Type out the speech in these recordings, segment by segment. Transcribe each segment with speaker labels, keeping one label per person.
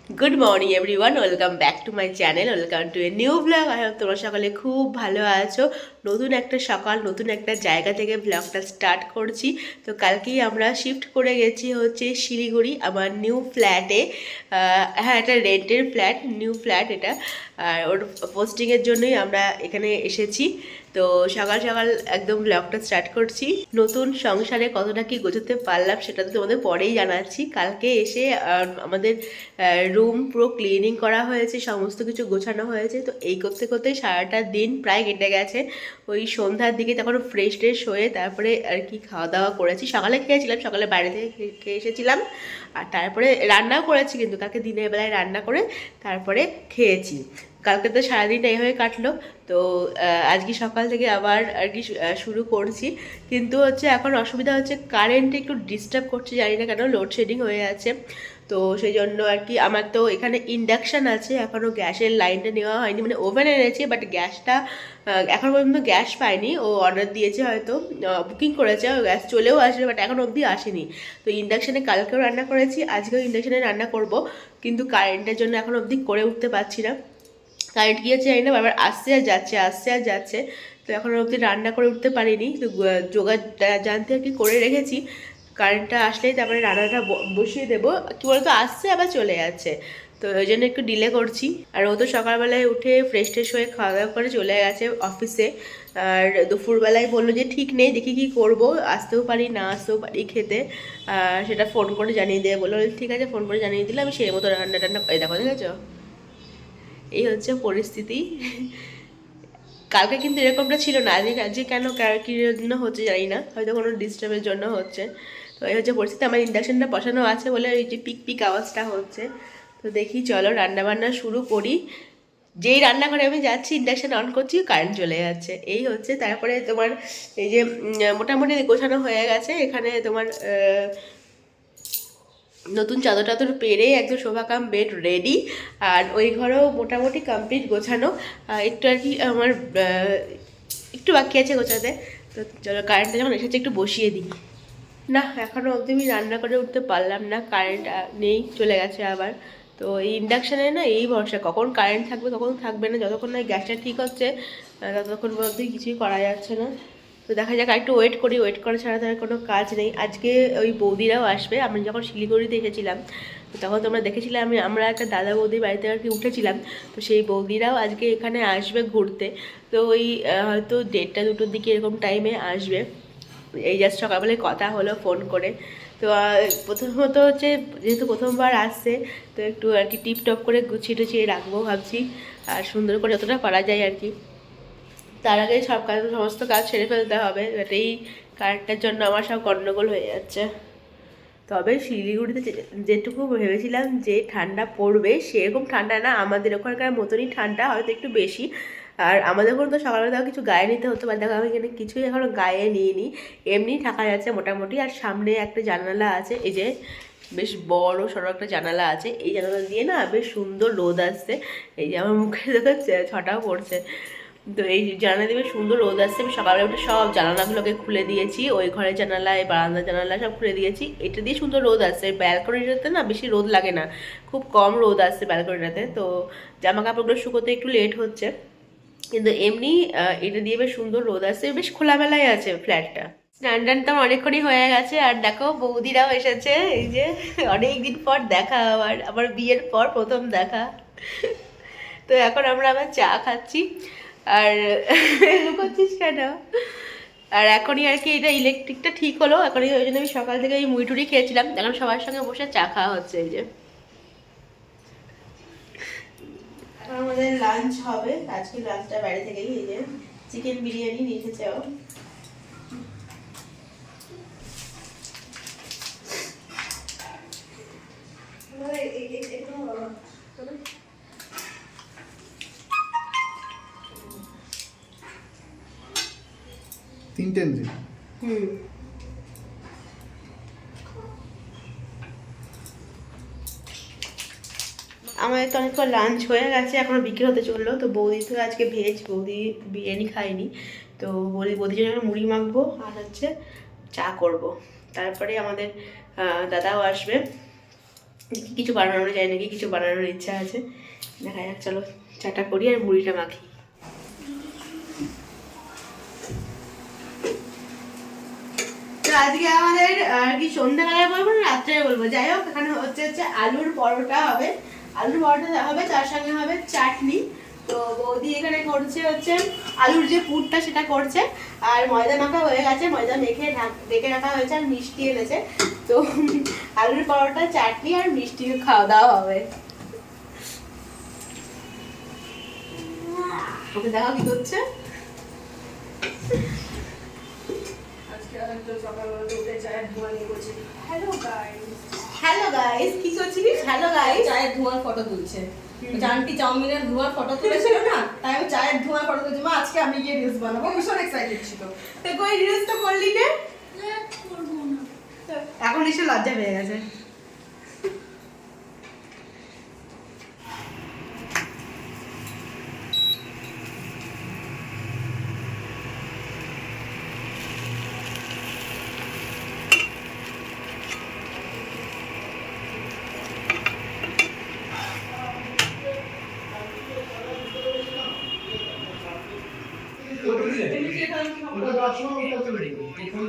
Speaker 1: Good morning everyone, welcome back to my channel, welcome to a new blog. I hope তোমরা সকালে খুব ভালো আছো। নতুন একটা সকাল, নতুন একটা জায়গা থেকে ব্লগটা স্টার্ট করছি। তো কালকেই আমরা শিফট করে গেছি হচ্ছে শিলিগুড়ি, আমার নিউ ফ্ল্যাটে। হ্যাঁ, এটা রেন্টের ফ্ল্যাট, নিউ ফ্ল্যাট এটা। আর ওর পোস্টিংয়ের জন্যই আমরা এখানে এসেছি। তো সকাল সকাল একদম ব্লগটা স্টার্ট করছি। নতুন সংসারে কতটা কি গোছাতে পারলাম সেটা তো তোমাদের পরেই জানাচ্ছি। কালকে এসে আমাদের রুম পুরো ক্লিনিং করা হয়েছে, সমস্ত কিছু গোছানো হয়েছে। তো এই করতে করতেই সারাটা দিন প্রায় কেটে গেছে। ওই সন্ধ্যার দিকে তখন ফ্রেশ ট্রেশ হয়ে তারপরে আর কি খাওয়া দাওয়া করেছি। সকালে খেয়েছিলাম, সকালে বাইরে থেকে খেয়ে এসেছিলাম। আর তারপরে রান্নাও করেছি, কিন্তু কালকে দিনের বেলায় রান্না করে তারপরে খেয়েছি। কালকে তো সারাদিন এইভাবে কাটলো। তো আজকে সকাল থেকে আবার আর কি শুরু করছি। কিন্তু হচ্ছে এখন অসুবিধা হচ্ছে, কারেন্ট একটু ডিস্টার্ব করছে, জানি না কেন, লোডশেডিং হয়ে আছে। তো সেই জন্য আর কি আমার তো এখানে ইন্ডাকশান আছে, এখনও গ্যাসের লাইনটা নেওয়া হয়নি। মানে ওভেন এনেছে, বাট গ্যাসটা এখন পর্যন্ত গ্যাস পাইনি। ও অর্ডার দিয়েছে, হয়তো বুকিং করেছে, গ্যাস চলেও আসবে, বাট এখন অবধি আসেনি। তো ইন্ডাকশানে কালকেও রান্না করেছি, আজকেও ইন্ডাকশানে রান্না করব। কিন্তু কারেন্টের জন্য এখন অবধি করে উঠতে পারছি না। কারেন্ট গিয়েছে জানি না, বারবার আসছে আর যাচ্ছে, আসছে আর যাচ্ছে। তো এখন অবধি রান্না করে উঠতে পারিনি। তো জোগাড় জানতে আর কি করে রেখেছি, কারেন্টটা আসলেই তারপরে রান্নাটা বসিয়ে দেবো। কী বলতো, আসছে আবার চলে যাচ্ছে, তো ওই জন্য একটু ডিলে করছি। আর ও তো সকালবেলায় উঠে ফ্রেশ ট্রেশ হয়ে খাওয়া দাওয়া করে চলে গেছে অফিসে। আর দুপুরবেলায় বললো যে ঠিক নেই, দেখি কি করব, আসতেও পারি না আসতেও পারি খেতে। সেটা ফোন করে জানিয়ে দেবে বললো। ঠিক আছে, ফোন করে জানিয়ে দিলে আমি সেই মতো রান্না টান্না করে। দেখো, দেখেছো, এই হচ্ছে পরিস্থিতি। কালকে কিন্তু এরকমটা ছিল না, আজকে আজকে কেন কী জন্য হচ্ছে জানি না, হয়তো কোনো ডিস্টার্বের জন্য হচ্ছে। তো এই হচ্ছে পরিস্থিতি। আমার ইন্ডাকশানটা বসানো আছে বলে এই যে পিক পিক আওয়াজটা হচ্ছে। তো দেখি, চলো রান্নাবান্না শুরু করি। যেই রান্নাঘরে আমি যাচ্ছি, ইন্ডাকশান অন করছি, কারেন্ট চলে যাচ্ছে, এই হচ্ছে। তারপরে তোমার এই যে মোটামুটি গোছানো হয়ে গেছে এখানে তোমার নতুন চাদর টাদর পেরে একদম সোফা কাম বেড রেডি। আর ওই ঘরেও মোটামুটি কমপ্লিট গোছানো। একটু আর কি আমার একটু বাকি আছে গোছাতে। তো চলো, কারেন্টটা যখন এসেছে একটু বসিয়ে দিই। না, এখনও অবধি আমি রান্না করে উঠতে পারলাম না, কারেন্ট নেই, চলে গেছে আবার। তো এই ইন্ডাকশানে না এই ভরসা, কখন কারেন্ট থাকবে কখন থাকবে না, যতক্ষণ না গ্যাসটা ঠিক হচ্ছে ততক্ষণ অবধি কিছুই করা যাচ্ছে না। তো দেখা যাক, একটু ওয়েট করি, ওয়েট করা ছাড়া তার কোনো কাজ নেই। আজকে ওই বৌদিরাও আসবে। আমি যখন শিলিগুড়িতে এসেছিলাম তখন তোমরা দেখেছিলে আমরা একটা দাদা বৌদির বাড়িতে আর কি উঠেছিলাম। তো সেই বৌদিরাও আজকে এখানে আসবে ঘুরতে। তো ওই হয়তো 1:30-2টোর দিকে এরকম টাইমে আসবে। এই জাস্ট সকালবেলায় কথা হলো ফোন করে। তো প্রথমত হচ্ছে, যেহেতু প্রথমবার আসছে, তো একটু আর কি টিপটপ করে গুছিয়ে টুছিয়ে রাখবো ভাবছি। আর সুন্দর করে যতটা পারা যায় আর কি। তার আগে সব কাজ, সমস্ত কাজ সেরে ফেলতে হবে, এই কারেন্টের জন্য আমার সব গণ্ডগোল হয়ে যাচ্ছে। তবে শিলিগুড়িতে যেটুকু ভেবেছিলাম যে ঠান্ডা পড়বে, সেরকম ঠান্ডা না, আমাদের ওখানকার মতনই ঠান্ডা, হয়তো একটু বেশি। আর আমাদের ওখানে তো সকালবেলা কিছু গায়ে নিতে হতো, বা দেখো আমি এখানে কিছুই এখনও গায়ে নিইনি, এমনি থাকা যাচ্ছে মোটামুটি। আর সামনে একটা জানালা আছে, এই যে বেশ বড় সড়ো একটা জানালা আছে, এই জানালা দিয়ে না বেশ সুন্দর রোদ আসছে। এই যে আমার মুখে দেখো ছটাও পড়ছে। তো এই জানালা দিয়ে সুন্দর রোদ আসছে। আমি সকালবেলা উঠে সব জানালাগুলোকে খুলে দিয়েছি, ওই ঘরের জানালা, এই বারান্দার জানালা সব খুলে দিয়েছি। এটা দিয়ে সুন্দর রোদ আসছে। ব্যালকনিটাতে না বেশি রোদ লাগে না, খুব কম রোদ আসছে ব্যালকনিটাতে। তো জামা কাপড়গুলো শুকোতে একটু লেট হচ্ছে, কিন্তু এমনি এটা দিয়ে বেশ সুন্দর রোদ আসছে, বেশ খোলামেলায় আছে ফ্ল্যাটটা। স্নান টান তো অনেকক্ষণই হয়ে গেছে। আর দেখো, বৌদিরাও এসেছে, এই যে অনেক দিন পর দেখা, আবার আমার বিয়ের পর প্রথম দেখা। তো এখন আমরা আবার চা খাচ্ছি। আর লুকোচ্ছিস কেন? আর এখনই আর কি এটা ইলেকট্রিকটা ঠিক হলো, এখনই ওই জন্য আমি সকাল থেকে এই মুড়ি টুড়ি খেয়েছিলাম, এখন সবার সঙ্গে বসে চা খাওয়া হচ্ছে। এই যে আমাদের লাঞ্চ হবে আজকে, লাঞ্চটা বাইরে থেকেই, এই যে চিকেন বিরিয়ানি নিয়ে এসেছে ও।
Speaker 2: 3টে এনেছি।
Speaker 1: আমাদের তো অনেকক্ষণ লাঞ্চ হয়ে গেছে, এখনো বিকেল হতে চললো। তো বৌদি তো আজকে ভেজ, বৌদি বিরিয়ানি খায়নি। তো বৌদির জন্য মুড়ি মাখবো আর হচ্ছে চা করব। তারপরে আমাদের দাদাও আসবে, কিছু বানানো যায় নাকি, কিছু বানানোর ইচ্ছা আছে, দেখা যাক। চলো চাটা করি আর মুড়িটা মাখি। তো আজকে আমাদের আর কি সন্ধ্যাবেলায় বলবো না রাত্রে বলবো, যাই হোক এখানে হচ্ছে আলুর পরোটা হবে। আলুর পরোটা হবে, তার সঙ্গে হবে চাটনি। তো বৌদি এখানে করছে আলুর যে পুরটা সেটা করছে, আর ময়দা মাখা হয়ে গেছে, ময়দা মেখে ঢেকে রাখা হয়েছে, আর মিষ্টি এনেছে। তো আলুর পরোটা, চাটনি আর মিষ্টি খাওয়া দাওয়া হবে। ওকে দেখো কি করছে। হ্যালো গাইস, কি করছিস? হ্যালো গাইস,
Speaker 3: চায়ের ধোঁয়ার ফটো তুলছে। জানটি চাউমিনের ধোঁয়ার ফটো তুলেছিল না, তাই আমি চায়ের ধোঁয়ার ফটো তুলছি। মা আজকে আমি গিয়ে রিলস বানাবো, ভীষণ এক্সাইটেড ছিল।
Speaker 1: তো কই রিলস তো করলি না? এখন এসে লজ্জা পেয়ে গেছে।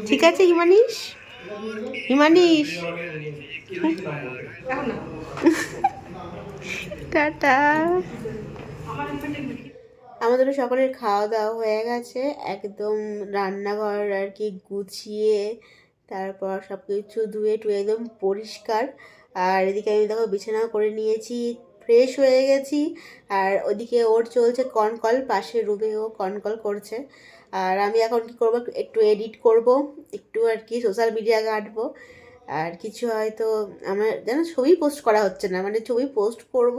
Speaker 1: ঠিক আছে হিমানিশ, হিমানিশ টাটা। আমাদেরও সকলের খাওয়া দাওয়া হয়ে গেছে, একদম রান্নাঘর আর কি গুছিয়ে, তারপর সব কিছু ধুয়ে টুয়ে একদম পরিষ্কার। আর এদিকে আমি দেখো বিছানাও করে নিয়েছি, ফ্রেশ হয়ে গেছি। আর ওদিকে ওর চলছে কনকল, পাশের রুমে ও কনকল করছে। আর আমি এখন কি করব, একটু এডিট করব, একটু আর কি সোশ্যাল মিডিয়া ঘাঁটবো। আর কিছু হয়তো আমার যেন ছবি পোস্ট করা হচ্ছে না, মানে ছবি পোস্ট করব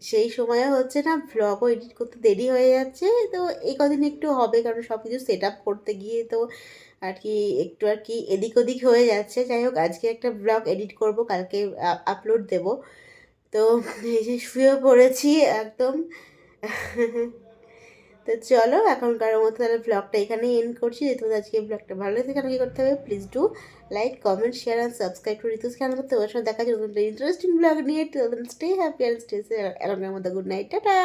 Speaker 1: সেই সময়ে হচ্ছে না, ভ্লগও এডিট করতে দেরি হয়ে যাচ্ছে। তো এই কদিন একটু হবে, কারণ সব কিছু সেট আপ করতে গিয়ে তো আর কি একটু আর কি এদিক ওদিক হয়ে যাচ্ছে। যাই হোক, আজকে একটা ব্লগ এডিট করব, কালকে আপলোড দেব। তো এই যে শুয়ে পড়েছি একদম। তো চলো এখনকার মতো তাহলে ব্লগটা এখানেই এন্ড করছি। যদি তোমাদের আজকে ব্লগটা ভালো লাগে তাহলে কী করতে হবে, please do like, comment, share and subscribe to ঋতুস channel. করতে ওর সাথে দেখা যাচ্ছে নতুন ইন্টারেস্টিং ব্লগ নিয়ে। Stay happy and stay safe. এখনকার মতো গুড নাইট, টাটা।